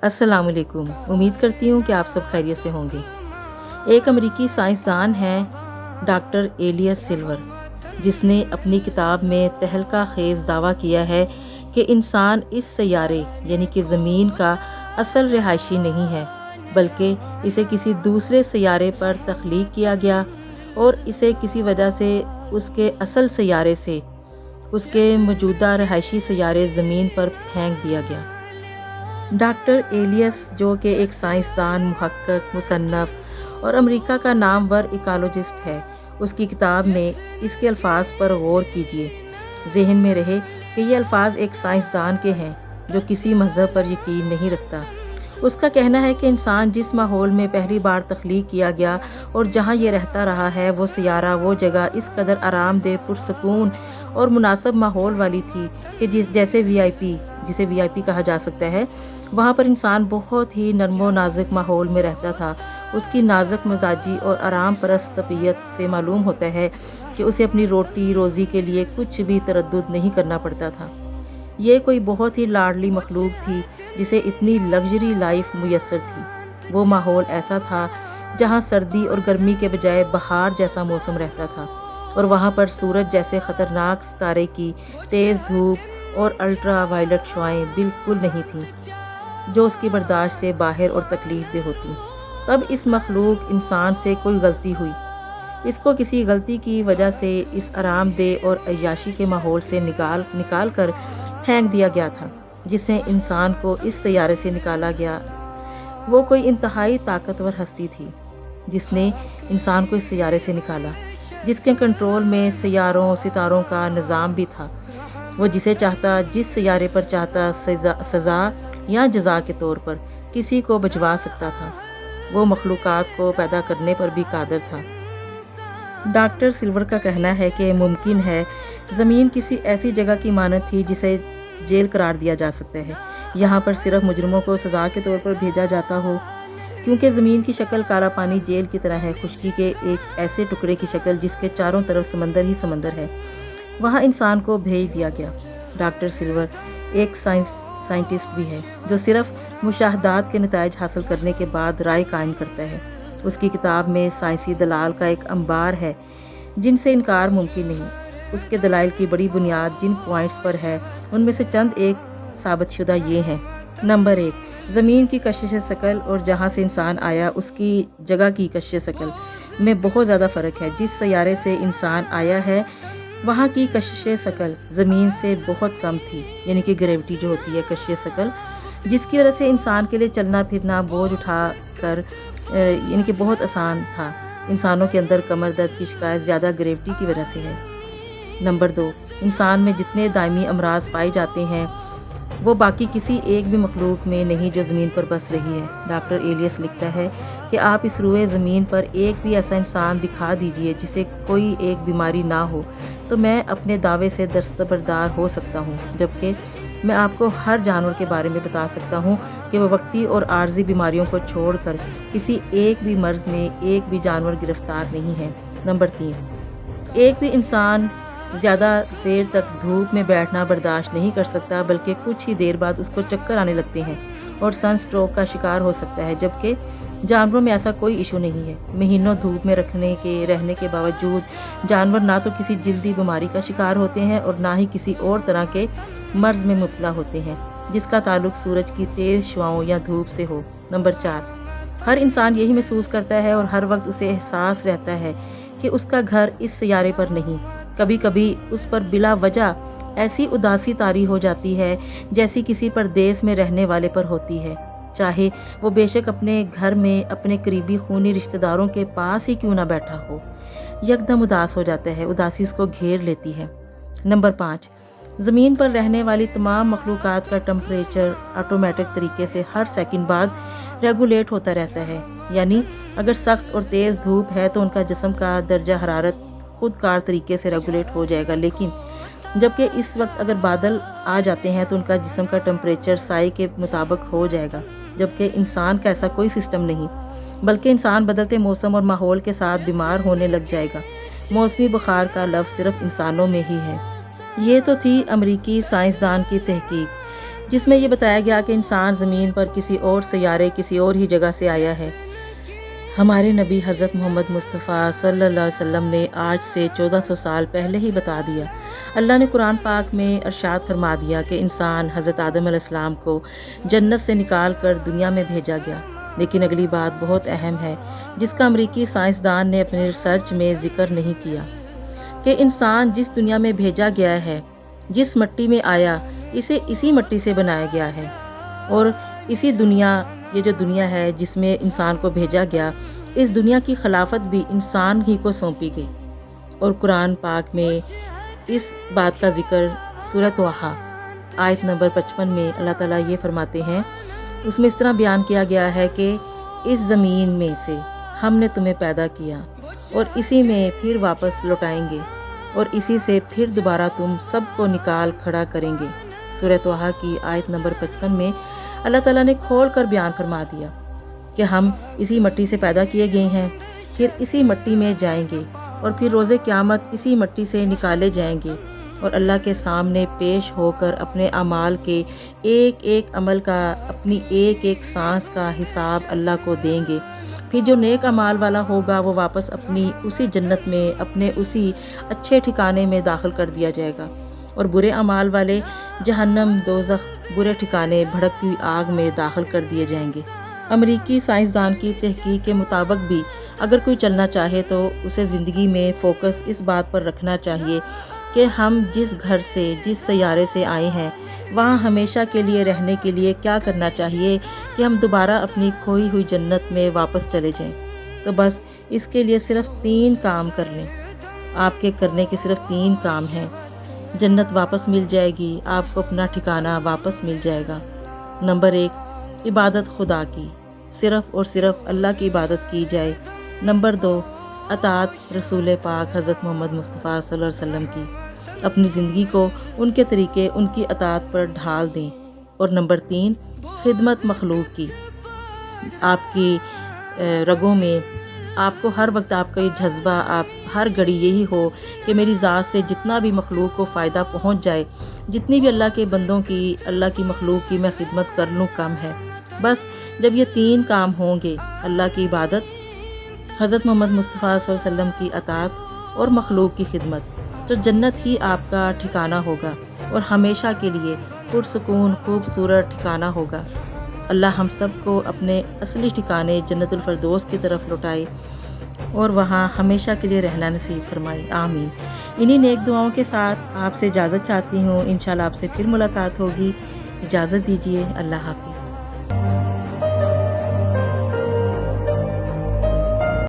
السلام علیکم۔ امید کرتی ہوں کہ آپ سب خیریت سے ہوں گے۔ ایک امریکی سائنسدان ہیں ڈاکٹر ایلیس سلور، جس نے اپنی کتاب میں تہلکہ خیز دعویٰ کیا ہے کہ انسان اس سیارے یعنی کہ زمین کا اصل رہائشی نہیں ہے، بلکہ اسے کسی دوسرے سیارے پر تخلیق کیا گیا اور اسے کسی وجہ سے اس کے اصل سیارے سے اس کے موجودہ رہائشی سیارے زمین پر پھینک دیا گیا۔ ڈاکٹر ایلیس، جو کہ ایک سائنسدان، محقق، مصنف اور امریکہ کا نامور ایکالوجسٹ ہے، اس کی کتاب میں اس کے الفاظ پر غور کیجیے۔ ذہن میں رہے کہ یہ الفاظ ایک سائنسدان کے ہیں جو کسی مذہب پر یقین نہیں رکھتا۔ اس کا کہنا ہے کہ انسان جس ماحول میں پہلی بار تخلیق کیا گیا اور جہاں یہ رہتا رہا ہے، وہ سیارہ، وہ جگہ اس قدر آرام دہ، پرسکون اور مناسب ماحول والی تھی کہ جسے وی آئی پی کہا جا سکتا ہے، وہاں پر انسان بہت ہی نرم و نازک ماحول میں رہتا تھا۔ اس کی نازک مزاجی اور آرام پرست طبیعت سے معلوم ہوتا ہے کہ اسے اپنی روٹی روزی کے لیے کچھ بھی تردد نہیں کرنا پڑتا تھا۔ یہ کوئی بہت ہی لاڈلی مخلوق تھی جسے اتنی لگژری لائف میسر تھی۔ وہ ماحول ایسا تھا جہاں سردی اور گرمی کے بجائے بہار جیسا موسم رہتا تھا، اور وہاں پر سورج جیسے خطرناک ستارے کی تیز دھوپ اور الٹرا وائلٹ شعاعیں بالکل نہیں تھیں جو اس کی برداشت سے باہر اور تکلیف دہ ہوتی۔ تب اس مخلوق انسان سے کوئی غلطی ہوئی۔ اس کو کسی غلطی کی وجہ سے اس آرام دہ اور عیاشی کے ماحول سے نکال کر پھینک دیا گیا تھا، جس سے انسان کو اس سیارے سے نکالا گیا۔ وہ کوئی انتہائی طاقتور ہستی تھی جس نے انسان کو اس سیارے سے نکالا، جس کے کنٹرول میں سیاروں ستاروں کا نظام بھی تھا۔ وہ جسے چاہتا، جس سیارے پر چاہتا، سزا یا جزا کے طور پر کسی کو بھجوا سکتا تھا۔ وہ مخلوقات کو پیدا کرنے پر بھی قادر تھا۔ ڈاکٹر سلور کا کہنا ہے کہ ممکن ہے زمین کسی ایسی جگہ کی مانند تھی جسے جیل قرار دیا جا سکتا ہے۔ یہاں پر صرف مجرموں کو سزا کے طور پر بھیجا جاتا ہو، کیونکہ زمین کی شکل کالا پانی جیل کی طرح ہے، خشکی کے ایک ایسے ٹکڑے کی شکل جس کے چاروں طرف سمندر ہی سمندر ہے۔ وہاں انسان کو بھیج دیا گیا۔ ڈاکٹر سلور ایک سائنٹسٹ بھی ہے جو صرف مشاہدات کے نتائج حاصل کرنے کے بعد رائے قائم کرتا ہے۔ اس کی کتاب میں سائنسی دلائل کا ایک انبار ہے جن سے انکار ممکن نہیں۔ اس کے دلائل کی بڑی بنیاد جن پوائنٹس پر ہے، ان میں سے چند ایک ثابت شدہ یہ ہیں۔ نمبر 1، زمین کی کشش ثقل اور جہاں سے انسان آیا اس کی جگہ کی کشش ثقل میں بہت زیادہ فرق ہے۔ جس سیارے سے انسان آیا ہے وہاں کی کشش ثقل زمین سے بہت کم تھی، یعنی کہ گریوٹی جو ہوتی ہے کشش ثقل، جس کی وجہ سے انسان کے لیے چلنا پھرنا، بوجھ اٹھا کر یعنی کہ بہت آسان تھا۔ انسانوں کے اندر کمر درد کی شکایت زیادہ گریوٹی کی وجہ سے ہے۔ نمبر 2، انسان میں جتنے دائمی امراض پائے جاتے ہیں وہ باقی کسی ایک بھی مخلوق میں نہیں جو زمین پر بس رہی ہے۔ ڈاکٹر ایلیس لکھتا ہے کہ آپ اس روئے زمین پر ایک بھی ایسا انسان دکھا دیجئے جسے کوئی ایک بیماری نہ ہو، تو میں اپنے دعوے سے دستبردار ہو سکتا ہوں، جبکہ میں آپ کو ہر جانور کے بارے میں بتا سکتا ہوں کہ وہ وقتی اور عارضی بیماریوں کو چھوڑ کر کسی ایک بھی مرض میں ایک بھی جانور گرفتار نہیں ہے۔ نمبر 3، ایک بھی انسان زیادہ دیر تک دھوپ میں بیٹھنا برداشت نہیں کر سکتا، بلکہ کچھ ہی دیر بعد اس کو چکر آنے لگتے ہیں اور سن سٹروک کا شکار ہو سکتا ہے، جبکہ جانوروں میں ایسا کوئی ایشو نہیں ہے۔ مہینوں دھوپ میں رہنے کے باوجود جانور نہ تو کسی جلدی بیماری کا شکار ہوتے ہیں اور نہ ہی کسی اور طرح کے مرض میں مبتلا ہوتے ہیں جس کا تعلق سورج کی تیز شعاؤں یا دھوپ سے ہو۔ نمبر 4، ہر انسان یہی محسوس کرتا ہے اور ہر وقت اسے احساس رہتا ہے کہ اس کا گھر اس سیارے پر نہیں۔ کبھی کبھی اس پر بلا وجہ ایسی اداسی طاری ہو جاتی ہے جیسی کسی پردیس میں رہنے والے پر ہوتی ہے، چاہے وہ بے شک اپنے گھر میں اپنے قریبی خونی رشتہ داروں کے پاس ہی کیوں نہ بیٹھا ہو، یکدم اداس ہو جاتا ہے، اداسی اس کو گھیر لیتی ہے۔ نمبر 5، زمین پر رہنے والی تمام مخلوقات کا ٹمپریچر آٹومیٹک طریقے سے ہر سیکنڈ بعد ریگولیٹ ہوتا رہتا ہے، یعنی اگر سخت اور تیز دھوپ ہے تو ان کا جسم کا درجہ حرارت خود کار طریقے سے ریگولیٹ ہو جائے گا، لیکن جبکہ اس وقت اگر بادل آ جاتے ہیں تو ان کا جسم کا ٹمپریچر سائے کے مطابق ہو جائے گا، جبکہ انسان کا ایسا کوئی سسٹم نہیں، بلکہ انسان بدلتے موسم اور ماحول کے ساتھ بیمار ہونے لگ جائے گا۔ موسمی بخار کا لفظ صرف انسانوں میں ہی ہے۔ یہ تو تھی امریکی سائنسدان کی تحقیق، جس میں یہ بتایا گیا کہ انسان زمین پر کسی اور سیارے کسی اور ہی جگہ سے آیا ہے۔ ہمارے نبی حضرت محمد مصطفیٰ صلی اللہ علیہ وسلم نے آج سے 1400 سال پہلے ہی بتا دیا۔ اللہ نے قرآن پاک میں ارشاد فرما دیا کہ انسان حضرت آدم علیہ السلام کو جنت سے نکال کر دنیا میں بھیجا گیا۔ لیکن اگلی بات بہت اہم ہے جس کا امریکی سائنسدان نے اپنے ریسرچ میں ذکر نہیں کیا، کہ انسان جس دنیا میں بھیجا گیا ہے، جس مٹی میں آیا، اسے اسی مٹی سے بنایا گیا ہے، اور اسی دنیا، یہ جو دنیا ہے جس میں انسان کو بھیجا گیا، اس دنیا کی خلافت بھی انسان ہی کو سونپی گئی۔ اور قرآن پاک میں اس بات کا ذکر سورۃ طٰہٰ آیت نمبر 55 میں اللہ تعالیٰ یہ فرماتے ہیں، اس میں اس طرح بیان کیا گیا ہے کہ اس زمین میں سے ہم نے تمہیں پیدا کیا اور اسی میں پھر واپس لوٹائیں گے، اور اسی سے پھر دوبارہ تم سب کو نکال کھڑا کریں گے۔ سورۃ طٰہٰ کی آیت نمبر 55 میں اللہ تعالیٰ نے کھول کر بیان فرما دیا کہ ہم اسی مٹی سے پیدا کیے گئے ہیں، پھر اسی مٹی میں جائیں گے، اور پھر روز قیامت اسی مٹی سے نکالے جائیں گے، اور اللہ کے سامنے پیش ہو کر اپنے اعمال کے ایک ایک عمل کا، اپنی ایک ایک سانس کا حساب اللہ کو دیں گے۔ پھر جو نیک اعمال والا ہوگا وہ واپس اپنی اسی جنت میں، اپنے اسی اچھے ٹھکانے میں داخل کر دیا جائے گا، اور برے اعمال والے جہنم، دوزخ، برے ٹھکانے، بھڑکتی ہوئی آگ میں داخل کر دیے جائیں گے۔ امریکی سائنسدان کی تحقیق کے مطابق بھی اگر کوئی چلنا چاہے تو اسے زندگی میں فوکس اس بات پر رکھنا چاہیے کہ ہم جس گھر سے، جس سیارے سے آئے ہیں، وہاں ہمیشہ کے لیے رہنے کے لیے کیا کرنا چاہیے کہ ہم دوبارہ اپنی کھوئی ہوئی جنت میں واپس چلے جائیں۔ تو بس اس کے لیے صرف 3 کام کر لیں۔ آپ کے کرنے کے صرف 3 کام ہیں، جنت واپس مل جائے گی، آپ کو اپنا ٹھکانہ واپس مل جائے گا۔ نمبر 1، عبادت خدا کی، صرف اور صرف اللہ کی عبادت کی جائے۔ نمبر 2، اطاعت رسول پاک حضرت محمد مصطفیٰ صلی اللہ علیہ وسلم کی، اپنی زندگی کو ان کے طریقے، ان کی اطاعت پر ڈھال دیں۔ اور نمبر 3، خدمت مخلوق کی۔ آپ کی رگوں میں، آپ کو ہر وقت آپ کا یہ جذبہ، آپ ہر گھڑی یہی ہو کہ میری ذات سے جتنا بھی مخلوق کو فائدہ پہنچ جائے، جتنی بھی اللہ کے بندوں کی، اللہ کی مخلوق کی میں خدمت کر لوں کم ہے۔ بس جب یہ 3 کام ہوں گے، اللہ کی عبادت، حضرت محمد مصطفیٰ صلی اللہ علیہ وسلم کی اطاعت اور مخلوق کی خدمت، تو جنت ہی آپ کا ٹھکانہ ہوگا، اور ہمیشہ کے لیے پرسکون خوبصورت ٹھکانہ ہوگا۔ اللہ ہم سب کو اپنے اصلی ٹھکانے جنت الفردوس کی طرف لوٹائے، اور وہاں ہمیشہ کے لیے رہنا نصیب فرمائے، آمین۔ انہی نیک دعاؤں کے ساتھ آپ سے اجازت چاہتی ہوں، انشاءاللہ آپ سے پھر ملاقات ہوگی۔ اجازت دیجیے، اللہ حافظ۔